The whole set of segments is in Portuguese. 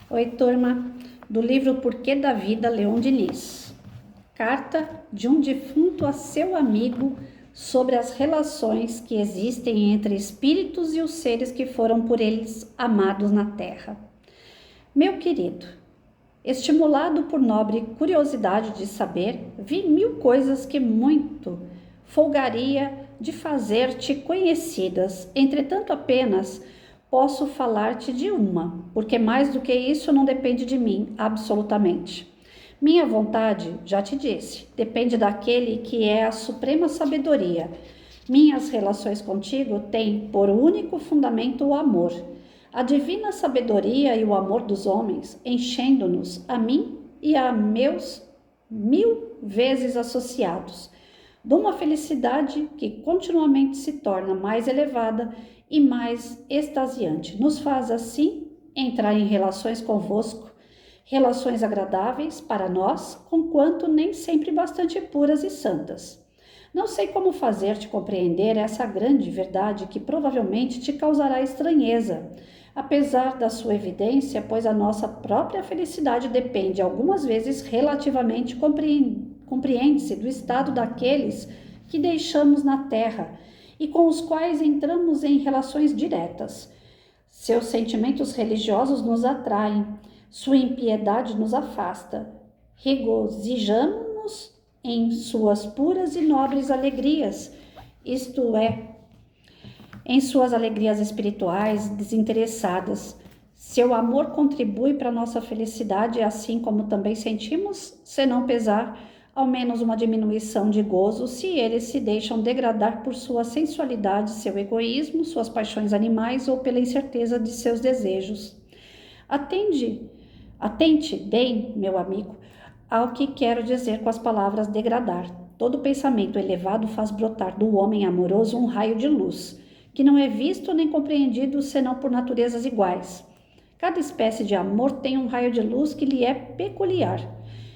Oi, turma, do livro Porquê da Vida, Leon Diniz. Carta de um defunto a seu amigo sobre as relações que existem entre espíritos e os seres que foram por eles amados na Terra. Meu querido, estimulado por nobre curiosidade de saber, vi mil coisas que muito folgaria de fazer-te conhecidas. Entretanto, apenas posso falar-te de uma, porque mais do que isso não depende de mim, absolutamente. Minha vontade, já te disse, depende daquele que é a suprema sabedoria. Minhas relações contigo têm por único fundamento o amor. A divina sabedoria e o amor dos homens, enchendo-nos a mim e a meus 1000 vezes associados, de uma felicidade que continuamente se torna mais elevada e mais extasiante. Nos faz, assim, entrar em relações convosco, relações agradáveis para nós, conquanto nem sempre bastante puras e santas. Não sei como fazer-te compreender essa grande verdade que provavelmente te causará estranheza, apesar da sua evidência, pois a nossa própria felicidade depende algumas vezes relativamente compreende-se do estado daqueles que deixamos na terra e com os quais entramos em relações diretas. Seus sentimentos religiosos nos atraem, sua impiedade nos afasta. Regozijamo-nos em suas puras e nobres alegrias, isto é, em suas alegrias espirituais desinteressadas. Seu amor contribui para nossa felicidade, assim como também sentimos, se não pesar, ao menos uma diminuição de gozo se eles se deixam degradar por sua sensualidade, seu egoísmo, suas paixões animais ou pela incerteza de seus desejos. Atente bem, meu amigo, ao que quero dizer com as palavras degradar. Todo pensamento elevado faz brotar do homem amoroso um raio de luz, que não é visto nem compreendido senão por naturezas iguais. Cada espécie de amor tem um raio de luz que lhe é peculiar.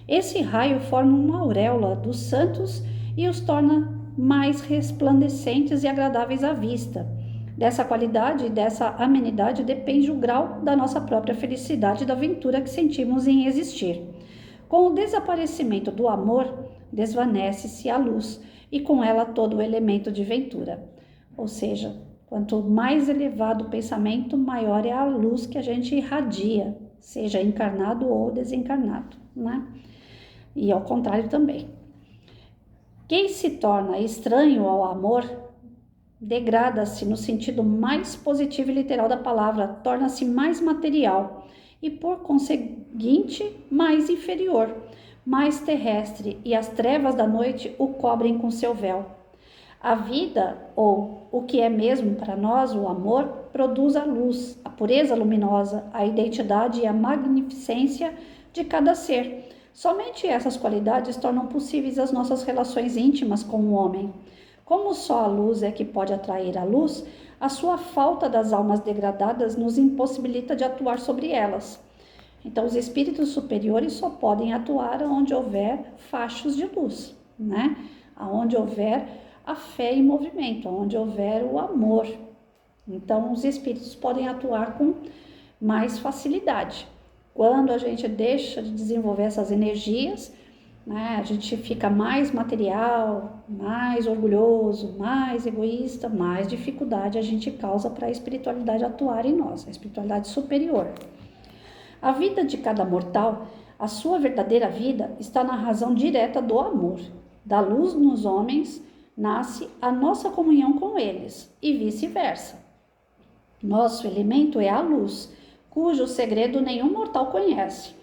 Esse raio forma uma auréola dos santos e os torna mais resplandecentes e agradáveis à vista. Dessa qualidade e dessa amenidade depende o grau da nossa própria felicidade e da aventura que sentimos em existir. Com o desaparecimento do amor, desvanece-se a luz e com ela todo o elemento de ventura. Ou seja, quanto mais elevado o pensamento, maior é a luz que a gente irradia, seja encarnado ou desencarnado, né? E ao contrário também. Quem se torna estranho ao amor degrada-se no sentido mais positivo e literal da palavra, torna-se mais material e, por conseguinte, mais inferior, mais terrestre, e as trevas da noite o cobrem com seu véu. A vida, ou o que é mesmo para nós o amor, produz a luz, a pureza luminosa, a identidade e a magnificência de cada ser. Somente essas qualidades tornam possíveis as nossas relações íntimas com o homem. Como só a luz é que pode atrair a luz, a sua falta das almas degradadas nos impossibilita de atuar sobre elas. Então, os espíritos superiores só podem atuar onde houver fachos de luz, né? Onde houver a fé em movimento, onde houver o amor. Então, os espíritos podem atuar com mais facilidade. Quando a gente deixa de desenvolver essas energias, né, a gente fica mais material, mais orgulhoso, mais egoísta, mais dificuldade a gente causa para a espiritualidade atuar em nós, a espiritualidade superior. A vida de cada mortal, a sua verdadeira vida, está na razão direta do amor. Da luz nos homens nasce a nossa comunhão com eles e vice-versa. Nosso elemento é a luz, cujo segredo nenhum mortal conhece.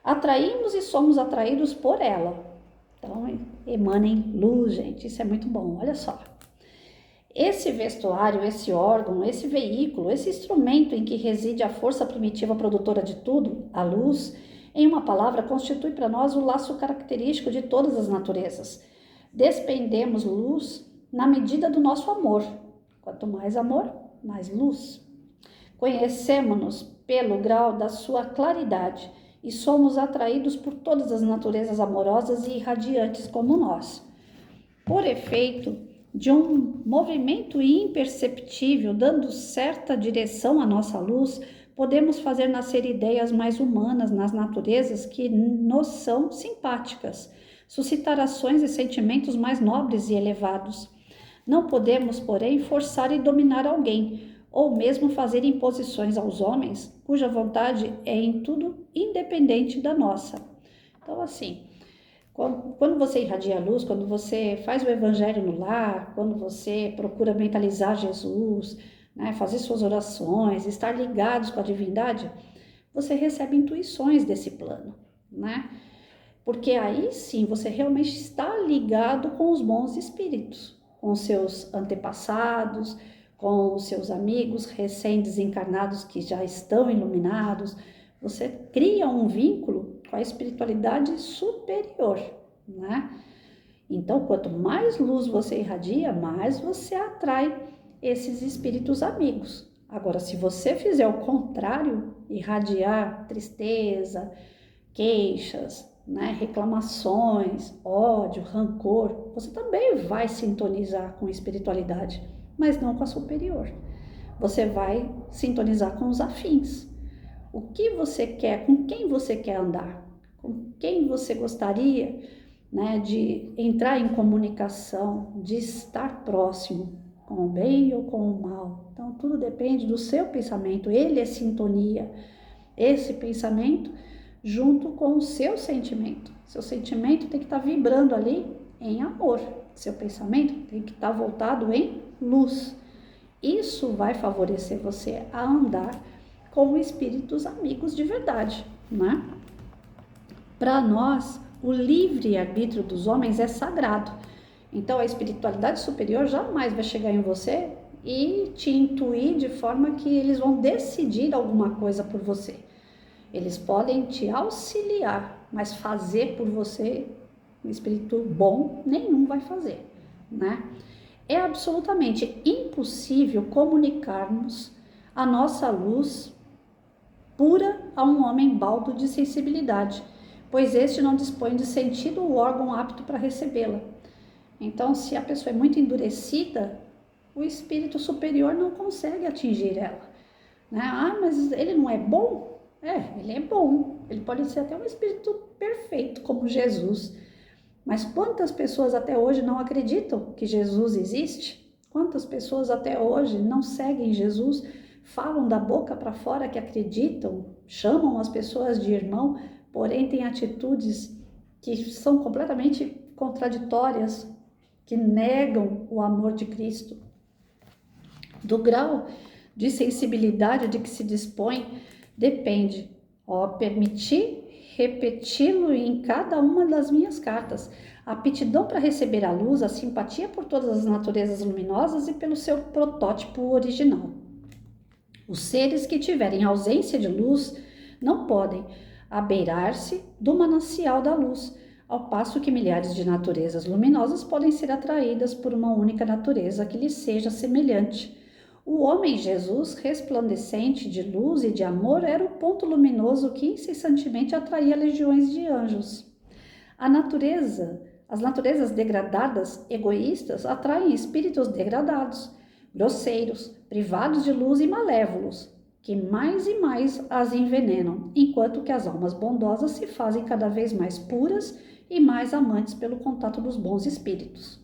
Atraímos e somos atraídos por ela. Então, emanem luz, gente, isso é muito bom, olha só. Esse vestuário, esse órgão, esse veículo, esse instrumento em que reside a força primitiva produtora de tudo, a luz, em uma palavra, constitui para nós o laço característico de todas as naturezas. Despendemos luz na medida do nosso amor. Quanto mais amor, mais luz. Conhecemos-nos pelo grau da sua claridade e somos atraídos por todas as naturezas amorosas e irradiantes como nós. Por efeito de um movimento imperceptível, dando certa direção à nossa luz, Podemos fazer nascer ideias mais humanas nas naturezas que nos são simpáticas, suscitar ações e sentimentos mais nobres e elevados. Não podemos, porém, forçar e dominar alguém, ou mesmo fazer imposições aos homens, cuja vontade é em tudo independente da nossa. Então, assim, quando você irradia a luz, quando você faz o evangelho no lar, quando você procura mentalizar Jesus, né, fazer suas orações, estar ligados com a divindade, você recebe intuições desse plano, né? Porque aí sim você realmente está ligado com os bons espíritos, com os seus antepassados, com os seus amigos recém-desencarnados que já estão iluminados. Você cria um vínculo com a espiritualidade superior, né? Então, quanto mais luz você irradia, mais você atrai esses espíritos amigos. Agora, se você fizer o contrário, irradiar tristeza, queixas, né, reclamações, ódio, rancor, você também vai sintonizar com a espiritualidade, mas não com a superior. Você vai sintonizar com os afins. O que você quer, com quem você quer andar, com quem você gostaria, né, de entrar em comunicação, de estar próximo, com o bem ou com o mal. Então, tudo depende do seu pensamento. Ele é sintonia. Esse pensamento junto com o seu sentimento. Seu sentimento tem que estar vibrando ali em amor. Seu pensamento tem que estar voltado em luz. Isso vai favorecer você a andar com espíritos amigos de verdade, né? Para nós, o livre-arbítrio dos homens é sagrado. Então, a espiritualidade superior jamais vai chegar em você e te intuir de forma que eles vão decidir alguma coisa por você. Eles podem te auxiliar, mas fazer por você, um espírito bom, nenhum vai fazer, né? É absolutamente impossível comunicarmos a nossa luz pura a um homem baldo de sensibilidade, pois este não dispõe de sentido ou órgão apto para recebê-la. Então, se a pessoa é muito endurecida, o espírito superior não consegue atingir ela, né? Ah, mas ele não é bom? Ele é bom. Ele pode ser até um espírito perfeito, como Jesus. Mas quantas pessoas até hoje não acreditam que Jesus existe? Quantas pessoas até hoje não seguem Jesus, falam da boca para fora que acreditam, chamam as pessoas de irmão, porém têm atitudes que são completamente contraditórias, que negam o amor de Cristo. Do grau de sensibilidade de que se dispõe, depende, permitir repeti-lo em cada uma das minhas cartas. A aptidão para receber a luz, a simpatia por todas as naturezas luminosas e pelo seu protótipo original. Os seres que tiverem ausência de luz não podem abeirar-se do manancial da luz, ao passo que milhares de naturezas luminosas podem ser atraídas por uma única natureza que lhes seja semelhante. O homem Jesus, resplandecente de luz e de amor, era o ponto luminoso que incessantemente atraía legiões de anjos. As naturezas degradadas, egoístas, atraem espíritos degradados, grosseiros, privados de luz e malévolos, que mais e mais as envenenam, enquanto que as almas bondosas se fazem cada vez mais puras e mais amantes pelo contato dos bons espíritos.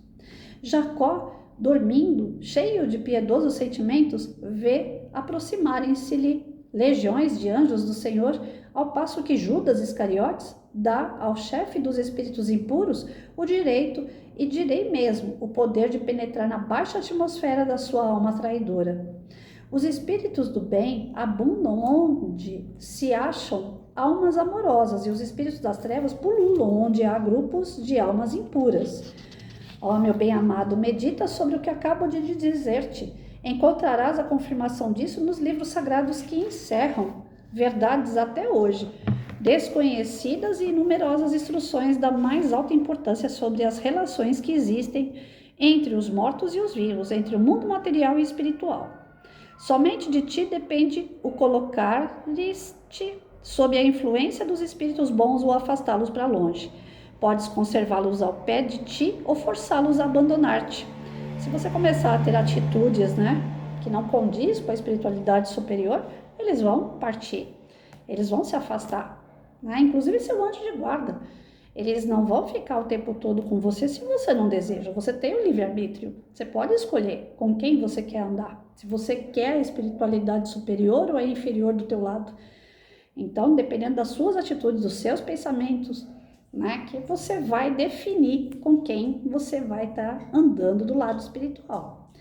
Jacó, dormindo, cheio de piedosos sentimentos, vê aproximarem-se-lhe legiões de anjos do Senhor, ao passo que Judas Iscariotes dá ao chefe dos espíritos impuros o direito, e direi mesmo, o poder de penetrar na baixa atmosfera da sua alma traidora. Os espíritos do bem abundam onde se acham almas amorosas, e os espíritos das trevas pululam onde há grupos de almas impuras. Ó, meu bem-amado, medita sobre o que acabo de dizer-te. Encontrarás a confirmação disso nos livros sagrados que encerram verdades até hoje, desconhecidas e numerosas instruções da mais alta importância sobre as relações que existem entre os mortos e os vivos, entre o mundo material e espiritual. Somente de ti depende o colocar-lhes-te sob a influência dos espíritos bons ou afastá-los para longe. Podes conservá-los ao pé de ti ou forçá-los a abandonar-te. Se você começar a ter atitudes, que não condiz com a espiritualidade superior, eles vão partir, eles vão se afastar, né? Inclusive seu anjo de guarda. Eles não vão ficar o tempo todo com você se você não deseja. Você tem o livre-arbítrio. Você pode escolher com quem você quer andar. Se você quer a espiritualidade superior ou a inferior do teu lado. Então, dependendo das suas atitudes, dos seus pensamentos, né, que você vai definir com quem você vai estar andando do lado espiritual.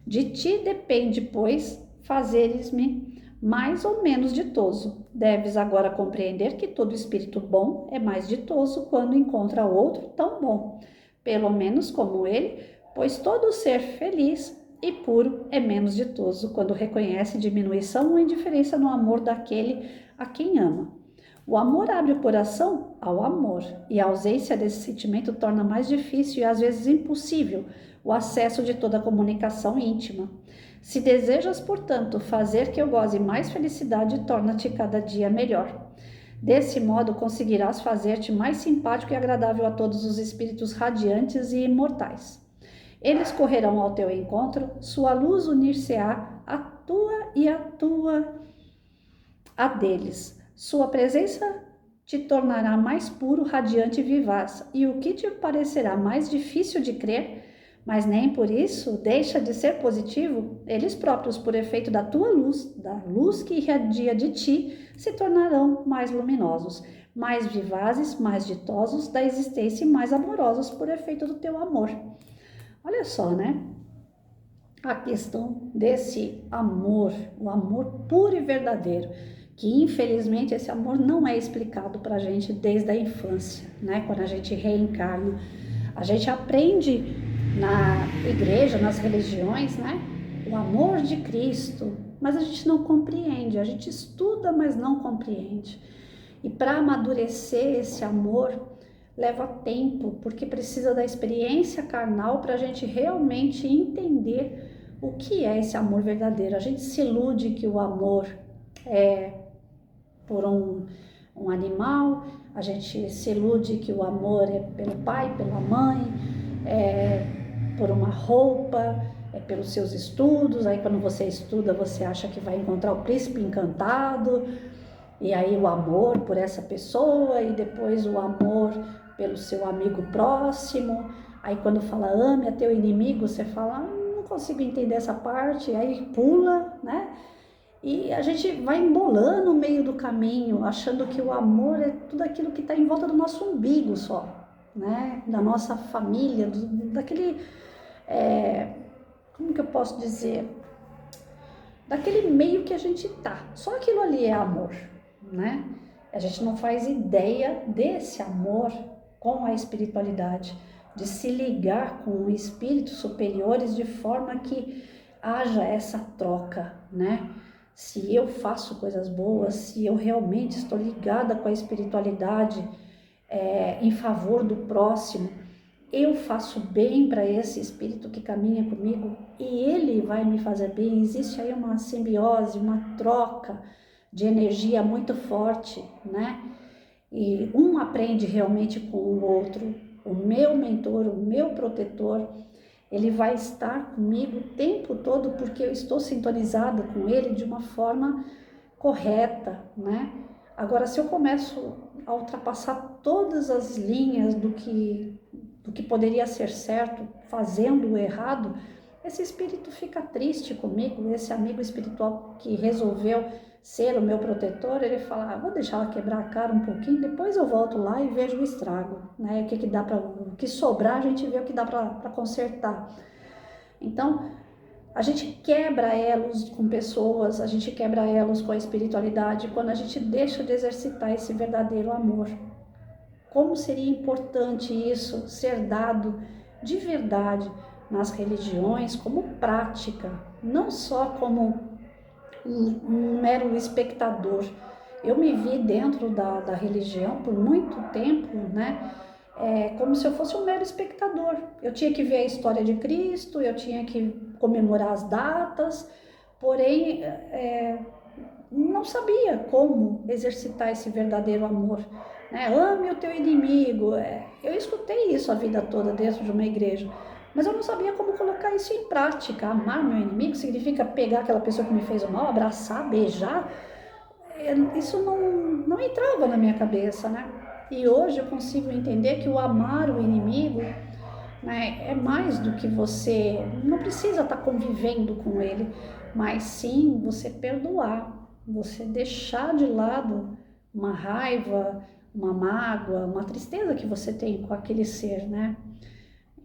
De ti depende, pois, fazeres-me mais ou menos ditoso. Deves agora compreender que todo espírito bom é mais ditoso quando encontra outro tão bom, pelo menos como ele, pois todo ser feliz e puro é menos ditoso quando reconhece diminuição ou indiferença no amor daquele a quem ama. O amor abre o coração ao amor, e a ausência desse sentimento torna mais difícil e às vezes impossível o acesso de toda a comunicação íntima. Se desejas, portanto, fazer que eu goze mais felicidade, torna-te cada dia melhor. Desse modo, conseguirás fazer-te mais simpático e agradável a todos os espíritos radiantes e imortais. Eles correrão ao teu encontro, sua luz unir-se-á à tua e a deles. Sua presença te tornará mais puro, radiante e vivaz, e o que te parecerá mais difícil de crer, mas nem por isso deixa de ser positivo, eles próprios, por efeito da tua luz, da luz que irradia de ti, se tornarão mais luminosos, mais vivazes, mais ditosos da existência e mais amorosos por efeito do teu amor. Olha só, né? A questão desse amor, o amor puro e verdadeiro, que infelizmente esse amor não é explicado pra gente desde a infância, né? Quando a gente reencarna, a gente aprende na igreja, nas religiões, né? O amor de Cristo, mas a gente não compreende, a gente estuda, mas não compreende. E para amadurecer esse amor leva tempo, porque precisa da experiência carnal para a gente realmente entender o que é esse amor verdadeiro. A gente se ilude que o amor é por um animal, a gente se ilude que o amor é pelo pai, pela mãe, por uma roupa, pelos seus estudos. Aí quando você estuda, você acha que vai encontrar o príncipe encantado, e aí o amor por essa pessoa, e depois o amor pelo seu amigo próximo. Aí quando fala ame a teu inimigo, você fala, não consigo entender essa parte, aí pula, né? E a gente vai embolando no meio do caminho, achando que o amor é tudo aquilo que está em volta do nosso umbigo só, né? Da nossa família, daquele, como que eu posso dizer? Daquele meio que a gente tá. Só aquilo ali é amor, né? A gente não faz ideia desse amor com a espiritualidade, de se ligar com espíritos superiores de forma que haja essa troca, né? Se eu faço coisas boas, se eu realmente estou ligada com a espiritualidade em favor do próximo, eu faço bem para esse espírito que caminha comigo e ele vai me fazer bem. Existe aí uma simbiose, uma troca de energia muito forte, né? E um aprende realmente com o outro. O meu mentor, o meu protetor, ele vai estar comigo o tempo todo porque eu estou sintonizada com ele de uma forma correta, né? Agora, se eu começo a ultrapassar todas as linhas do que poderia ser certo, fazendo o errado, esse espírito fica triste comigo. Esse amigo espiritual que resolveu ser o meu protetor, ele fala, vou deixar ela quebrar a cara um pouquinho, depois eu volto lá e vejo o estrago, né? O que sobrar, a gente vê o que dá para consertar. Então, a gente quebra elos com pessoas, a gente quebra elos com a espiritualidade quando a gente deixa de exercitar esse verdadeiro amor. Como seria importante isso ser dado de verdade nas religiões como prática, não só como um mero espectador. Eu me vi dentro da religião por muito tempo, né? Como se eu fosse um mero espectador. Eu tinha que ver a história de Cristo, eu tinha que comemorar as datas, porém não sabia como exercitar esse verdadeiro amor, né? Ame o teu inimigo. Eu escutei isso a vida toda dentro de uma igreja, mas eu não sabia como colocar isso em prática. Amar meu inimigo significa pegar aquela pessoa que me fez o mal, abraçar, beijar. isso não entrava na minha cabeça, né? E hoje eu consigo entender que o amar o inimigo, né, é mais do que você, não precisa estar convivendo com ele, mas sim você perdoar, você deixar de lado uma raiva, uma mágoa, uma tristeza que você tem com aquele ser, né?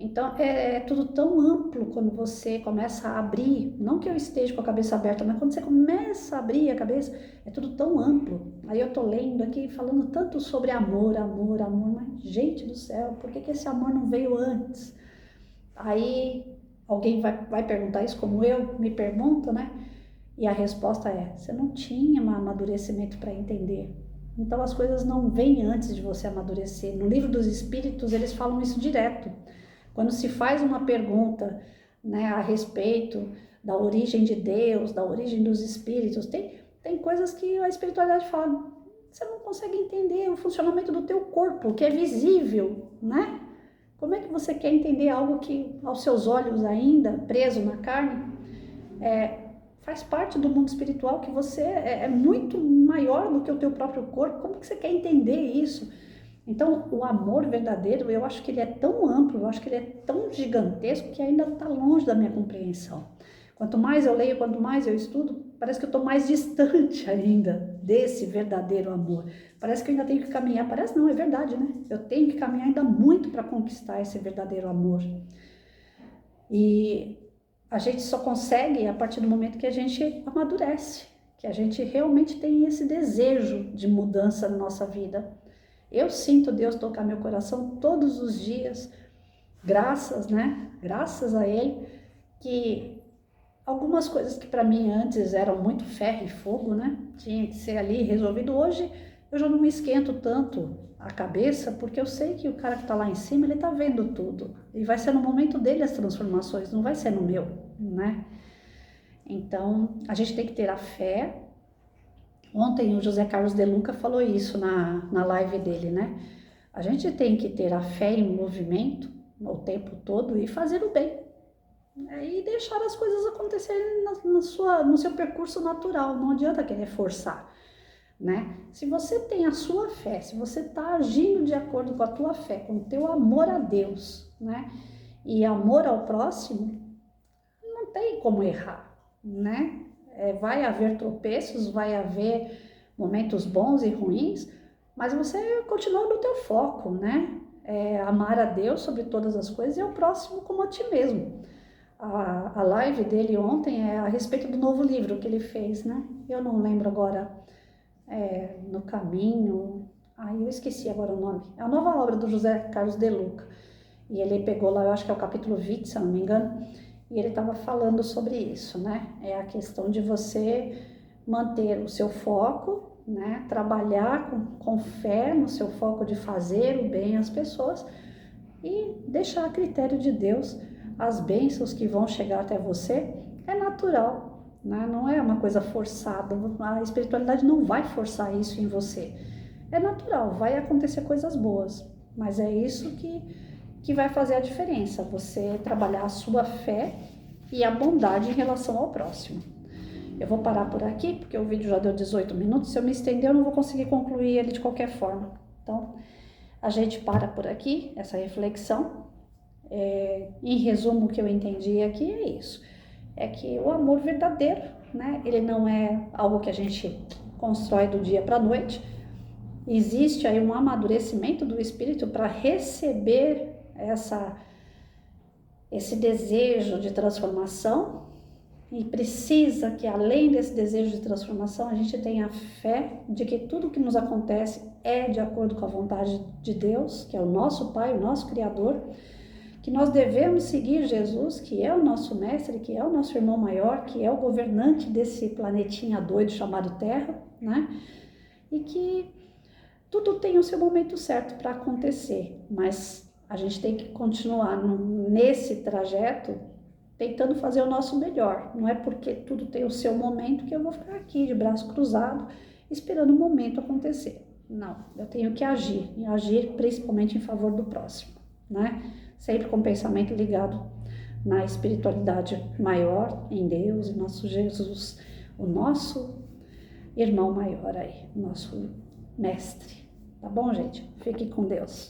Então é tudo tão amplo quando você começa a abrir, não que eu esteja com a cabeça aberta, mas quando você começa a abrir a cabeça, é tudo tão amplo. Aí eu tô lendo aqui, falando tanto sobre amor, amor, amor, mas gente do céu, por que esse amor não veio antes? Aí alguém vai perguntar isso como eu me pergunto, né? E a resposta é, você não tinha um amadurecimento para entender. Então as coisas não vêm antes de você amadurecer. No livro dos Espíritos eles falam isso direto. Quando se faz uma pergunta, né, a respeito da origem de Deus, da origem dos espíritos, tem coisas que a espiritualidade fala, você não consegue entender o funcionamento do teu corpo, que é visível, né? Como é que você quer entender algo que aos seus olhos ainda, preso na carne, faz parte do mundo espiritual, que você é muito maior do que o teu próprio corpo? Como que você quer entender isso? Então, o amor verdadeiro, eu acho que ele é tão amplo, eu acho que ele é tão gigantesco que ainda está longe da minha compreensão. Quanto mais eu leio, quanto mais eu estudo, parece que eu estou mais distante ainda desse verdadeiro amor. Parece que eu ainda tenho que caminhar, parece não, é verdade, né? Eu tenho que caminhar ainda muito para conquistar esse verdadeiro amor. E a gente só consegue a partir do momento que a gente amadurece, que a gente realmente tem esse desejo de mudança na nossa vida. Eu sinto Deus tocar meu coração todos os dias, graças, né? Graças a Ele, que algumas coisas que para mim antes eram muito ferro e fogo, né? Tinha que ser ali resolvido. Hoje eu já não me esquento tanto a cabeça, porque eu sei que o cara que está lá em cima, ele está vendo tudo. E vai ser no momento dele as transformações, não vai ser no meu, né? Então, a gente tem que ter a fé. Ontem o José Carlos de Luca falou isso na live dele, né? A gente tem que ter a fé em movimento o tempo todo e fazer o bem. E deixar as coisas acontecerem no seu percurso natural, não adianta querer forçar, né? Se você tem a sua fé, se você está agindo de acordo com a tua fé, com o teu amor a Deus, né? E amor ao próximo, não tem como errar, né? Vai haver tropeços, vai haver momentos bons e ruins, mas você continua no teu foco, né? Amar a Deus sobre todas as coisas e ao próximo como a ti mesmo. A live dele ontem é a respeito do novo livro que ele fez, né? Eu não lembro agora, No Caminho, eu esqueci agora o nome. É a nova obra do José Carlos de Luca. E ele pegou lá, eu acho que é o capítulo 20, se eu não me engano, e ele estava falando sobre isso, né? É a questão de você manter o seu foco, né? Trabalhar com fé no seu foco de fazer o bem às pessoas e deixar a critério de Deus as bênçãos que vão chegar até você. É natural, né? Não é uma coisa forçada. A espiritualidade não vai forçar isso em você. É natural, vai acontecer coisas boas, mas é isso que vai fazer a diferença, você trabalhar a sua fé e a bondade em relação ao próximo. Eu vou parar por aqui, porque o vídeo já deu 18 minutos, se eu me estender eu não vou conseguir concluir ele de qualquer forma. Então, a gente para por aqui, essa reflexão. Em resumo, o que eu entendi aqui é isso, é que o amor verdadeiro, né, ele não é algo que a gente constrói do dia para a noite. Existe aí um amadurecimento do espírito para receber esse desejo de transformação, e precisa que, além desse desejo de transformação, a gente tenha fé de que tudo que nos acontece é de acordo com a vontade de Deus, que é o nosso Pai, o nosso Criador, que nós devemos seguir Jesus, que é o nosso mestre, que é o nosso irmão maior, que é o governante desse planetinha doido chamado Terra, né? E que tudo tem o seu momento certo para acontecer, mas a gente tem que continuar nesse trajeto tentando fazer o nosso melhor. Não é porque tudo tem o seu momento que eu vou ficar aqui de braço cruzado esperando o momento acontecer. Não, eu tenho que agir, e agir principalmente em favor do próximo, né? Sempre com o pensamento ligado na espiritualidade maior, em Deus, em nosso Jesus, o nosso irmão maior aí, nosso mestre. Tá bom, gente? Fique com Deus.